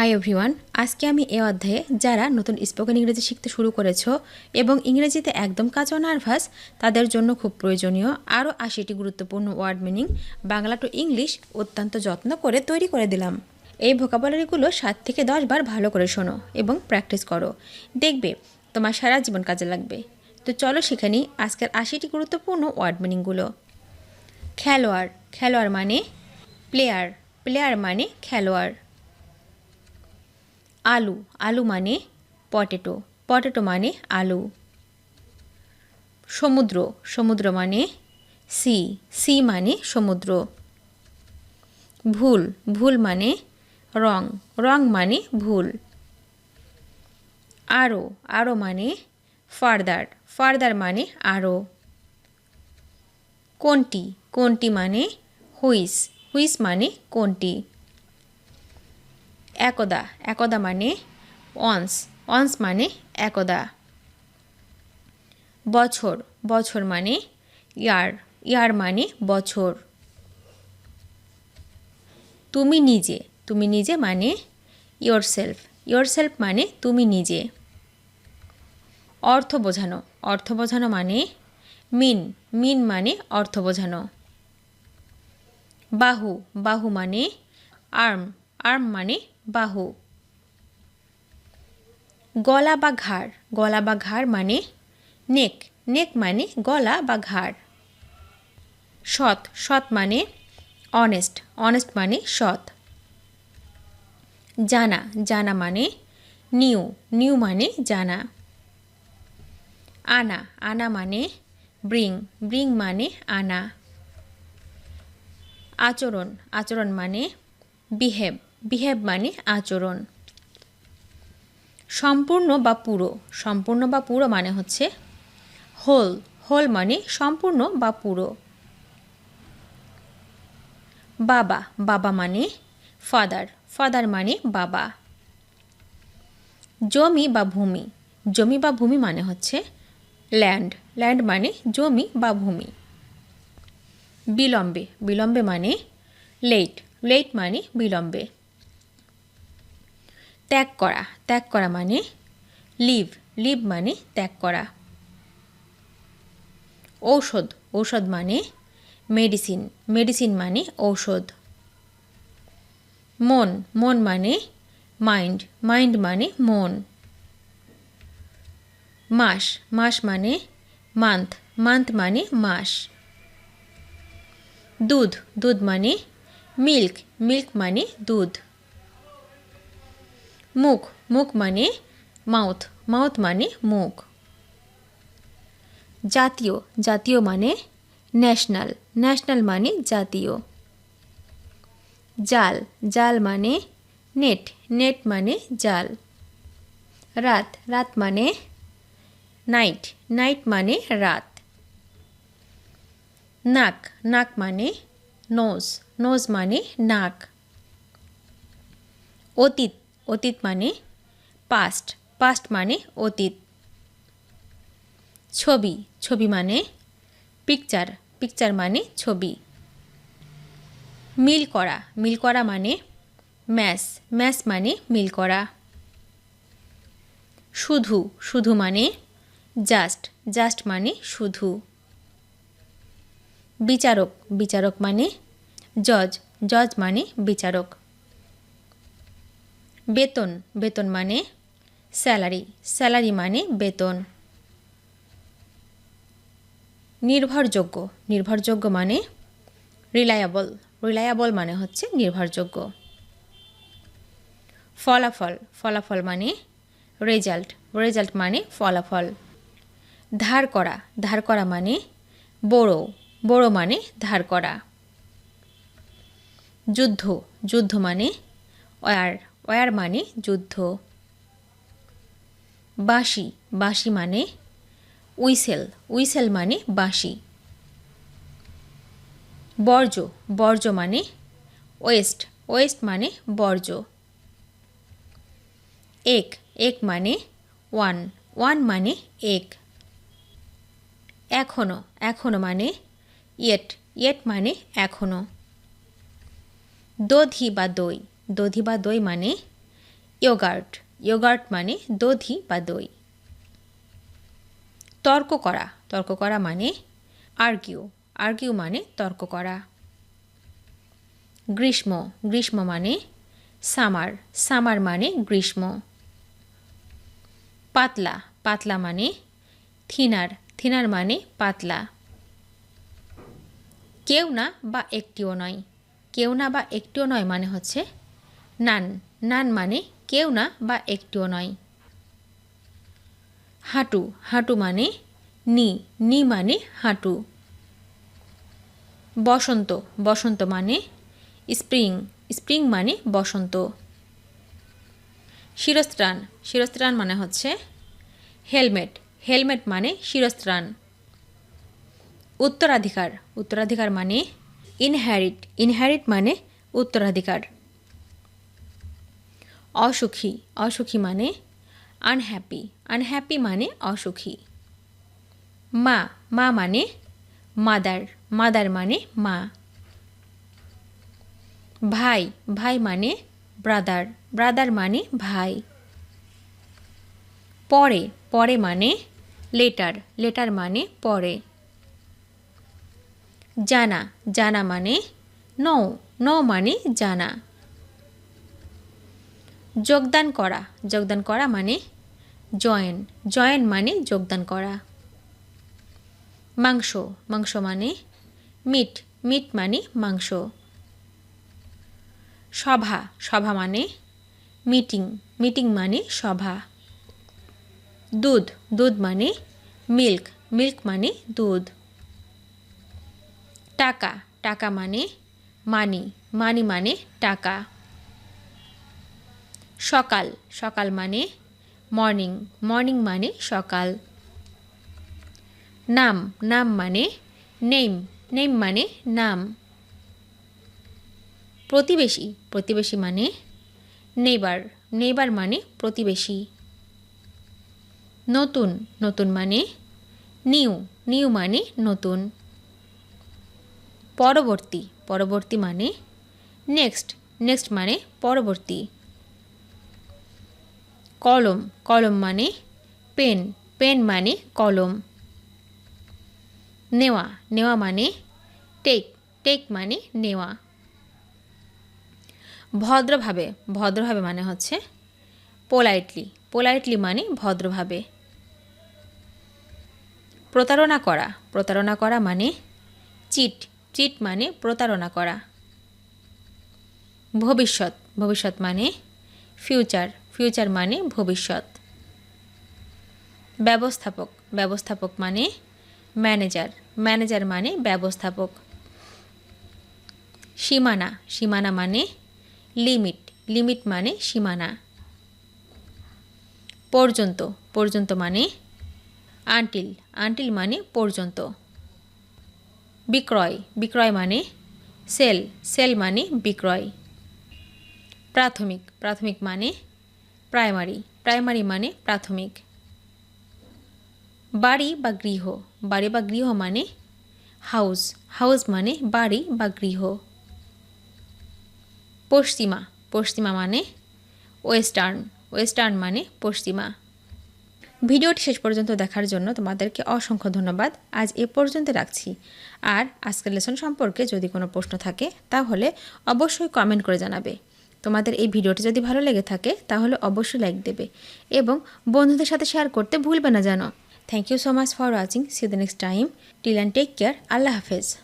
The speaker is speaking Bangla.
হাই এভরিওয়ান, আজকে আমি এই অধ্যায়ে যারা নতুন স্পোকেন ইংরেজি শিখতে শুরু করেছো এবং ইংরেজিতে একদম কাঁচা নার্ভাস তাদের জন্য খুব প্রয়োজনীয় আরও ৮০টি গুরুত্বপূর্ণ word meaning Bangla to English অত্যন্ত যত্ন করে তৈরি করে দিলাম। এই ভোকাবুলারিগুলো ৭ থেকে ১০ বার ভালো করে শোনো এবং প্র্যাকটিস করো, দেখবে তোমার সারা জীবন কাজে লাগবে। তো চলো শিখে নিই আজকের ৮০টি গুরুত্বপূর্ণ ওয়ার্ড মিনিংগুলো। খেলোয়াড়, খেলোয়াড় মানে প্লেয়ার, প্লেয়ার মানে খেলোয়াড়। আলু, আলু মানে পটেটো, পটেটো মানে আলু। সমুদ্র, সমুদ্র মানে সি, সি মানে সমুদ্র। ভুল, ভুল মানে রং, রং মানে ভুল। আরো, আরো মানে ফার্দার, ফার্দার মানে আরো। কোনটি, কোনটি মানে হুইস, হুইস মানে কোনটি। একদা, একদা মানে অনস, অনস মানে একদা। বছর, বছর মানে ইয়ার, ইয়ার মানে বছর। তুমি নিজে, তুমি নিজে মানে ইয়োরসেলফ, ইয়োরসেলফ মানে তুমি নিজে। অর্থ বোঝানো, অর্থ বোঝানো মানে মিন, মিন মানে অর্থ বোঝানো। বাহু, বাহু মানে আর্ম, আর্ম মানে বাহু। গলা বা ঘাড়, গলা বা ঘাড় মানে নেক, নেক মানে গলা বা ঘাড়। সৎ, সৎ মানে অনেস্ট, অনেস্ট মানে সৎ। জানা, জানা মানে নিউ, নিউ মানে জানা। আনা, আনা মানে ব্রিং, ব্রিং মানে আনা। আচরণ, আচরণ মানে বিহেভ, বিহেভ মানে আচরণ। সম্পূর্ণ বা পুরো, সম্পূর্ণ বা পুরো মানে হচ্ছে হোল, হোল মানে সম্পূর্ণ বা পুরো। বাবা, বাবা মানে ফাদার, ফাদার মানে বাবা। জমি বা ভূমি, জমি বা ভূমি মানে হচ্ছে ল্যান্ড, ল্যান্ড মানে জমি বা ভূমি। বিলম্বে, বিলম্বে মানে লেট, লেট মানে বিলম্বে। ত্যাগ করা, ত্যাগ করা মানে লিভ, লিভ মানে ত্যাগ করা। ঔষধ, ঔষধ মানে মেডিসিন, মেডিসিন মানে ঔষধ। মন, মন মানে মাইন্ড, মাইন্ড মানে মন। মাস, মাস মানে মান্থ, মান্থ মানে মাস। দুধ, দুধ মানে মিল্ক, মিল্ক মানে দুধ। মুখ, মুখ মানে মাউথ, মাউথ মানে মুখ। জাতীয়, জাতীয় মানে ন্যাশনাল, ন্যাশনাল মানে জাতীয়। জাল, জাল মানে নেট, নেট মানে জাল। রাত, রাত মানে নাইট, নাইট মানে রাত। নাক, নাক মানে নোজ, নোজ মানে নাক। অতীত, অতীত মানে পাস্ট, পাস্ট মানে অতীত। ছবি, ছবি মানে পিকচার, পিকচার মানে ছবি। মিল করা, মিল করা মানে ম্যাচ, ম্যাচ মানে মিল করা। শুধু, শুধু মানে জাস্ট, জাস্ট মানে শুধু। বিচারক, বিচারক মানে জজ, জজ মানে বিচারক। বেতন, বেতন মানে স্যালারি, স্যালারি মানে বেতন। নির্ভরযোগ্য, নির্ভরযোগ্য মানে রিলায়েবল, রিলায়েবল মানে হচ্ছে নির্ভরযোগ্য। ফলাফল, ফলাফল মানে রেজাল্ট, রেজাল্ট মানে ফলাফল। ধার করা, ধার করা মানে বড়ো, বড়ো মানে ধার করা। যুদ্ধ, যুদ্ধ মানে ওয়ার, ওয়ার মানে যুদ্ধ। বাঁশি, বাঁশি মানে উইসেল, উইসেল মানে বাঁশি। বর্জ্য, বর্জ্য মানে ওয়েস্ট, ওয়েস্ট মানে বর্জ্য। এক, এক মানে ওয়ান, ওয়ান মানে এক। এখনো, এখনো মানে ইয়েট, ইয়েট মানে এখনো। দধি বা দই, দধি বা দই মানে ইয়োগার্ট, ইয়োগার্ট মানে দধি বা দই। তর্ক করা, তর্ক করা মানে আর্গিউ, আর্গিউ মানে তর্ক করা। গ্রীষ্ম, গ্রীষ্ম মানে সামার, সামার মানে গ্রীষ্ম। পাতলা, পাতলা মানে থিনার, থিনার মানে পাতলা। কেউ না বা একটিও নয়, কেউ না বা একটিও নয় মানে হচ্ছে নান, নান মানে কেউ না বা একটিও নয়। হাঁটু, হাঁটু মানে নি, নি মানে হাঁটু। বসন্ত, বসন্ত মানে স্প্রিং, স্প্রিং মানে বসন্ত। শিরস্ত্রাণ, শিরস্ত্রাণ মানে হচ্ছে হেলমেট, হেলমেট মানে শিরস্ত্রাণ। উত্তরাধিকার, উত্তরাধিকার মানে ইনহ্যারিট, ইনহ্যারিট মানে উত্তরাধিকার। অসুখী, অসুখী মানে আনহ্যাপি, আনহ্যাপি মানে অসুখী। মা, মা মানে মাদার, মাদার মানে মা। ভাই, ভাই মানে ব্রাদার, ব্রাদার মানে ভাই। পরে, পরে মানে লেটার, লেটার মানে পরে। জানা, জানা মানে নো, নো মানে জানা। যোগদান করা, যোগদান করা মানে জয়েন, জয়েন মানে যোগদান করা। মাংস, মাংস মানে মিট, মিট মানে মাংস। সভা, সভা মানে মিটিং, মিটিং মানে সভা। দুধ, দুধ মানে মিল্ক, মিল্ক মানে দুধ। টাকা, টাকা মানে মানি, মানি মানে টাকা। সকাল, সকাল মানে মর্নিং, মর্নিং মানে সকাল। নাম, নাম মানে নেম, নেম মানে নাম। প্রতিবেশী, প্রতিবেশী মানে নেইবার, নেইবার মানে প্রতিবেশী। নতুন, নতুন মানে নিউ, নিউ মানে নতুন। পরবর্তী, পরবর্তী মানে নেক্সট, নেক্সট মানে পরবর্তী। কলম, কলম মানে পেন, পেন মানে কলম। নেওয়া, নেওয়া মানে টেক, টেক মানে নেওয়া। ভদ্রভাবে, ভদ্রভাবে মানে হচ্ছে পোলাইটলি, পোলাইটলি মানে ভদ্রভাবে। প্রতারণা করা, প্রতারণা করা মানে চিট, চিট মানে প্রতারণা করা। ভবিষ্যৎ, ভবিষ্যৎ মানে ফিউচার, ফিউচার মানে ভবিষ্যৎ। ব্যবস্থাপক, ব্যবস্থাপক মানে ম্যানেজার, ম্যানেজার মানে ব্যবস্থাপক। সীমানা, সীমানা মানে লিমিট, লিমিট মানে সীমানা। পর্যন্ত, পর্যন্ত মানে আনটিল, আনটিল মানে পর্যন্ত। বিক্রয়, বিক্রয় মানে সেল, সেল মানে বিক্রয়। প্রাথমিক, প্রাথমিক মানে প্রাইমারি, প্রাইমারি মানে প্রাথমিক। বাড়ি বা গৃহ, বাড়ি বা গৃহ মানে হাউস, হাউস মানে বাড়ি বা গৃহ। পশ্চিমা, পশ্চিমা মানে ওয়েস্টার্ন, ওয়েস্টার্ন মানে পশ্চিমা। ভিডিওটি শেষ পর্যন্ত দেখার জন্য তোমাদেরকে অসংখ্য ধন্যবাদ। আজ এ পর্যন্ত রাখছি। আর আজকের লেসন সম্পর্কে যদি কোনো প্রশ্ন থাকে তাহলে অবশ্যই কমেন্ট করে জানাবে। তোমাদের এই ভিডিওটি যদি ভালো লেগে থাকে তাহলে অবশ্যই লাইক দেবে এবং বন্ধুদের সাথে শেয়ার করতে ভুলবে না যেন। Thank you so much for watching. See you the next time. Till and take care. আল্লাহ হাফেজ।